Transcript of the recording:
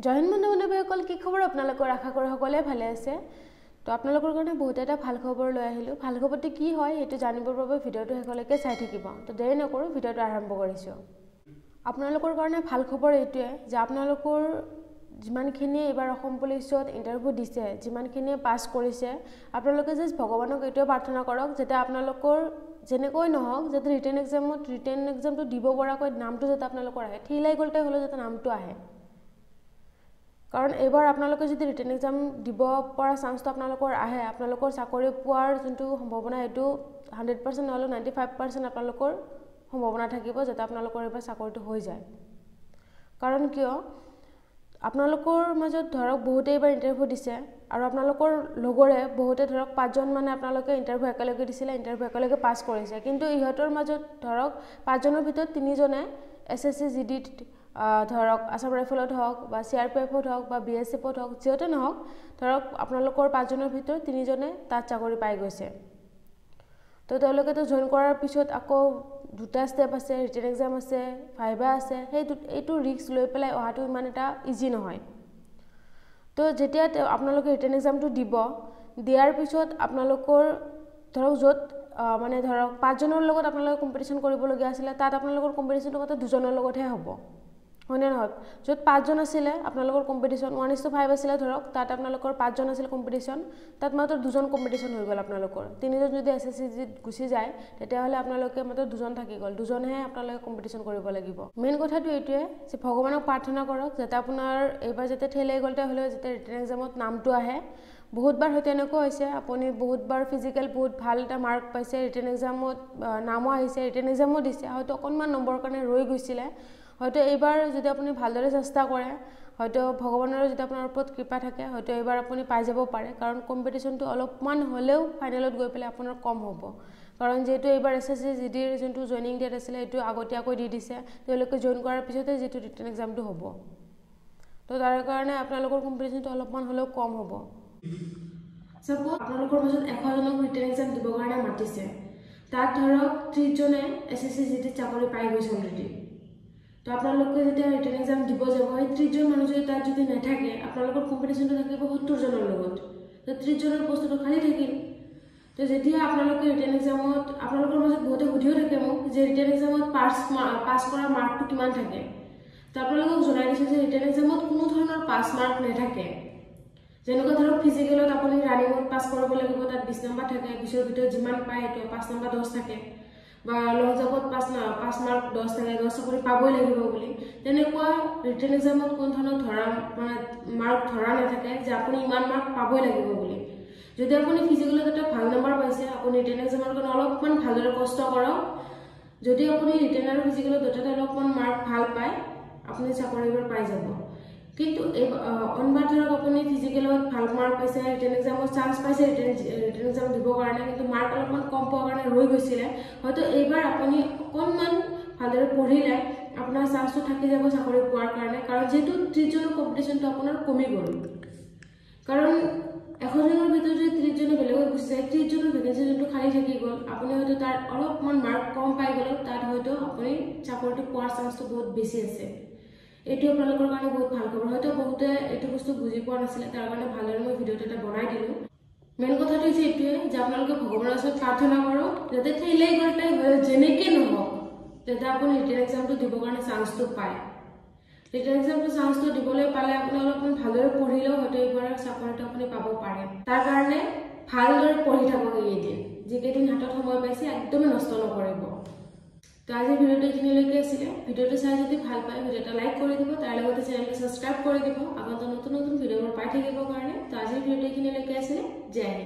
জয় হিন্দ বন্ধু বান্ধৱীসকল, কি খবৰ আপোনালোকৰ? আশা কৰোঁ সকলোৱে ভালে আছে। তো আপোনালোকৰ কাৰণে বহুত এটা ভাল খবৰ লৈ আহিলোঁ। ভাল খবৰটো কি হয় সেইটো জানিবৰ বাবে ভিডিঅ'টো শেষলৈকে চাই থাকিব। তো দেৰি নকৰোঁ, ভিডিঅ'টো আৰম্ভ কৰিছোঁ। আপোনালোকৰ কাৰণে ভাল খবৰ এইটোৱে যে আপোনালোকৰ যিমানখিনিয়ে এইবাৰ অসম পুলিচত ইণ্টাৰভিউ দিছে, যিমানখিনিয়ে পাছ কৰিছে, আপোনালোকে জাষ্ট ভগৱানক এইটোৱে প্ৰাৰ্থনা কৰক যাতে আপোনালোকৰ যেনেকৈ নহওক যাতে ৰিটেন এক্সামটো দিব পৰাকৈ নামটো যাতে আপোনালোকৰ আহে, ঠিলাই গ'লতে হ'লেও যাতে নামটো আহে। কাৰণ এইবাৰ আপোনালোকে যদি ৰিটেন এক্সাম দিব পৰা চান্সটো আপোনালোকৰ আহে, আপোনালোকৰ চাকৰি পোৱাৰ যোনটো সম্ভাৱনা সেইটো 100% নহ'লেও 95% আপোনালোকৰ সম্ভাৱনা থাকিব যাতে আপোনালোকৰ এইবাৰ চাকৰিটো হৈ যায়। কাৰণ কিয়, আপোনালোকৰ মাজত ধৰক বহুতে এইবাৰ ইণ্টাৰভিউ দিছে আৰু আপোনালোকৰ লগৰে বহুতে ধৰক 5জন মানে আপোনালোকে ইণ্টাৰভিউ একেলগে দিছিলে, ইণ্টাৰভিউ একেলগে পাছ কৰিছে। কিন্তু ইহঁতৰ মাজত ধৰক 5জনৰ ভিতৰত 3জনে SSC GDত ধৰক আছাম ৰাইফলত হওক বা CRPFত হওক বা BSFত হওক, যিহেতু নহওক ধৰক আপোনালোকৰ 5জনৰ ভিতৰত 3জনে তাত চাকৰি পাই গৈছে। তো তেওঁলোকেতো জইন কৰাৰ পিছত আকৌ 2টা ষ্টেপ আছে, ৰিটেন এক্সাম আছে, ভাইভা আছে। এইটো ৰিস্ক লৈ পেলাই অহাটো ইমান এটা ইজি নহয়। তো যেতিয়া আপোনালোকে ৰিটেন এক্সামটো দিয়াৰ পিছত আপোনালোকৰ ধৰক য'ত মানে ধৰক 5জনৰ লগত আপোনালোকে কম্পিটিশ্যন কৰিবলগীয়া আছিলে, তাত আপোনালোকৰ কম্পিটিশ্যনটো মাত্ৰ 2জনৰ লগতহে হ'ব, হয়নে নহয়? য'ত 5জন আছিলে আপোনালোকৰ কম্পিটিশ্যন 1:5 আছিলে ধৰক, তাত আপোনালোকৰ 5জন আছিল কম্পিটিশ্যন, তাত মাত্ৰ 2জন কম্পিটিশ্যন হৈ গ'ল আপোনালোকৰ। 3জন যদি SSC গুচি যায় তেতিয়াহ'লে আপোনালোকে মাত্ৰ 2জন থাকি গ'ল, 2জনহে আপোনালোকে কম্পিটিশ্যন কৰিব লাগিব। মেইন কথাটো এইটোৱে যে ভগৱানক প্ৰাৰ্থনা কৰক যাতে আপোনাৰ এইবাৰ যাতে ঠেলাই গ'লতে হ'লেও যাতে ৰিটেন এক্সামত নামটো আহে। বহুতবাৰ হয়তো এনেকুৱা হৈছে আপুনি বহুতবাৰ ফিজিকেল বহুত ভাল এটা মাৰ্ক পাইছে, ৰিটেন এক্সামত নামো আহিছে, ৰিটেন এক্সামো দিছে, হয়তো অকণমান নম্বৰৰ কাৰণে ৰৈ গৈছিলে। হয়তো এইবাৰ যদি আপুনি ভালদৰে চেষ্টা কৰে, হয়তো ভগৱানৰ যদি আপোনাৰ ওপৰত কৃপা থাকে, হয়তো এইবাৰ আপুনি পাই যাব পাৰে। কাৰণ কম্পিটিশ্যনটো অলপমান হ'লেও ফাইনেলত গৈ পেলাই আপোনাৰ কম হ'ব। কাৰণ যিহেতু এইবাৰ SSC GDৰ যোনটো জইনিং ডেট আছিলে সেইটো আগতীয়াকৈ দি দিছে, তেওঁলোকে জইন কৰাৰ পিছতে যিটো ৰিটেন এক্সামটো হ'ব। তো তাৰ কাৰণে আপোনালোকৰ কম্পিটিশ্যনটো অলপমান হ'লেও কম হ'ব। চাপ'জ আপোনালোকৰ মাজত 100জনক ৰিটেন এক্সাম দিবৰ কাৰণে মাতিছে, তাত ধৰক 30জনে SSC GDত চাকৰি পাই গৈছে অলৰেডি। তো আপোনালোকে যেতিয়া ৰিটেন এক্সাম দিব যাব, সেই 30জন মানুহ যদি তাত যদি নাথাকে, আপোনালোকৰ কম্পিটিশ্যনটো থাকিব 70জনৰ লগত। তো 30জনৰ বস্তুটো খালী থাকিল। তো যেতিয়া আপোনালোকে ৰিটেন এক্সামত আপোনালোকৰ মাজত বহুতে সুধিও থাকে মোক যে ৰিটেন এক্সামত পাছ কৰা মাৰ্কটো কিমান থাকে। তো আপোনালোকক জনাই দিছোঁ যে ৰিটেন এক্সামত কোনো ধৰণৰ পাছ মাৰ্ক নাথাকে। যেনেকুৱা ধৰক ফিজিকেলত আপুনি ৰানিঙত পাছ কৰিব লাগিব, তাত 20 নম্বৰ থাকে, 20ৰ ভিতৰত যিমান পায় সেইটো 5 নম্বৰ 10 থাকে, বা লং জাম্পত 5 মাৰ্ক 10 থাকে, 10 চাকৰি পাবই লাগিব বুলি। তেনেকুৱা ৰিটেন এক্সামত কোনো ধৰণৰ মাৰ্ক ধৰা নাথাকে যে আপুনি ইমান মাৰ্ক পাবই লাগিব বুলি। যদি আপুনি ফিজিকেলত এটা ভাল নম্বৰ পাইছে, আপুনি ৰিটেন এক্সামৰ কাৰণে অলপমান ভালদৰে কষ্ট কৰক। যদি আপুনি ৰিটেন আৰু ফিজিকেলত দুটাতে অলপমান মাৰ্ক ভাল পায়, আপুনি চাকৰিবোৰ পাই যাব। কিন্তু অনবাৰ ধৰক আপুনি ফিজিকেলত ভাল মাৰ্ক পাইছে, ৰিটেন এক্সামত চান্স পাইছে ৰিটেন এক্সাম দিবৰ কাৰণে, কিন্তু মাৰ্ক অলপমান কম পোৱাৰ কাৰণে ৰৈ গৈছিলে, হয়তো এইবাৰ আপুনি অকণমান ভালদৰে পঢ়িলে আপোনাৰ চান্সটো থাকি যাব চাকৰি পোৱাৰ কাৰণে। কাৰণ যিহেতু 30জনৰ কম্পিটিশ্যনটো আপোনাৰ কমি গ'ল। কাৰণ 100জনৰ ভিতৰত যদি 30জনে বেলেগত গুচি যায়, 30জনৰ ভেকেঞ্চি যোনটো খালী থাকি গ'ল, আপুনি হয়তো তাত অলপমান মাৰ্ক কম পাই গ'লেও তাত হয়তো আপুনি চাকৰিটো পোৱাৰ চান্সটো বহুত বেছি আছে। এইটো আপোনালোকৰ কাৰণে বহুত ভাল খবৰ। হয়তো বহুতে এইটো বস্তু বুজি পোৱা নাছিলে, তাৰ কাৰণে ভালদৰে মই ভিডিঅ'টো এটা বনাই দিলোঁ। মেইন কথাটো হৈছে এইটোৱে যে আপোনালোকে ভগৱানৰ ওচৰত প্ৰাৰ্থনা কৰক যাতে ঠেলাই গ'লতে হ'লেও যেনেকৈ নহওক যাতে আপুনি ৰিটেন এক্সামটো দিবৰ কাৰণে চান্সটো পায়। ৰিটেন এক্সামটো চান্সটো দিবলৈ পালে আপুনি অলপমান ভালদৰে পঢ়িলেও হয়তো এইবাৰ চাকৰিটো আপুনি পাব পাৰে। তাৰ কাৰণে ভালদৰে পঢ়ি থাকক এইকেইদিন, যিকেইদিন হাতত সময় পাইছে একদমেই নষ্ট নকৰিব। তো আজিৰ ভিডিঅ'টো এইখিনিলৈকে আছিলে। ভিডিঅ'টো চাই যদি ভাল পায় ভিডিঅ' এটা লাইক কৰি দিব, তাৰ লগতে চেনেলটো ছাবস্ক্ৰাইব কৰি দিব আগন্তুক নতুন ভিডিঅ'বোৰ পাই থাকিবৰ কাৰণে। তো আজিৰ ভিডিঅ'টো এইখিনিলৈকে আছিলে। জয় হিন্দ।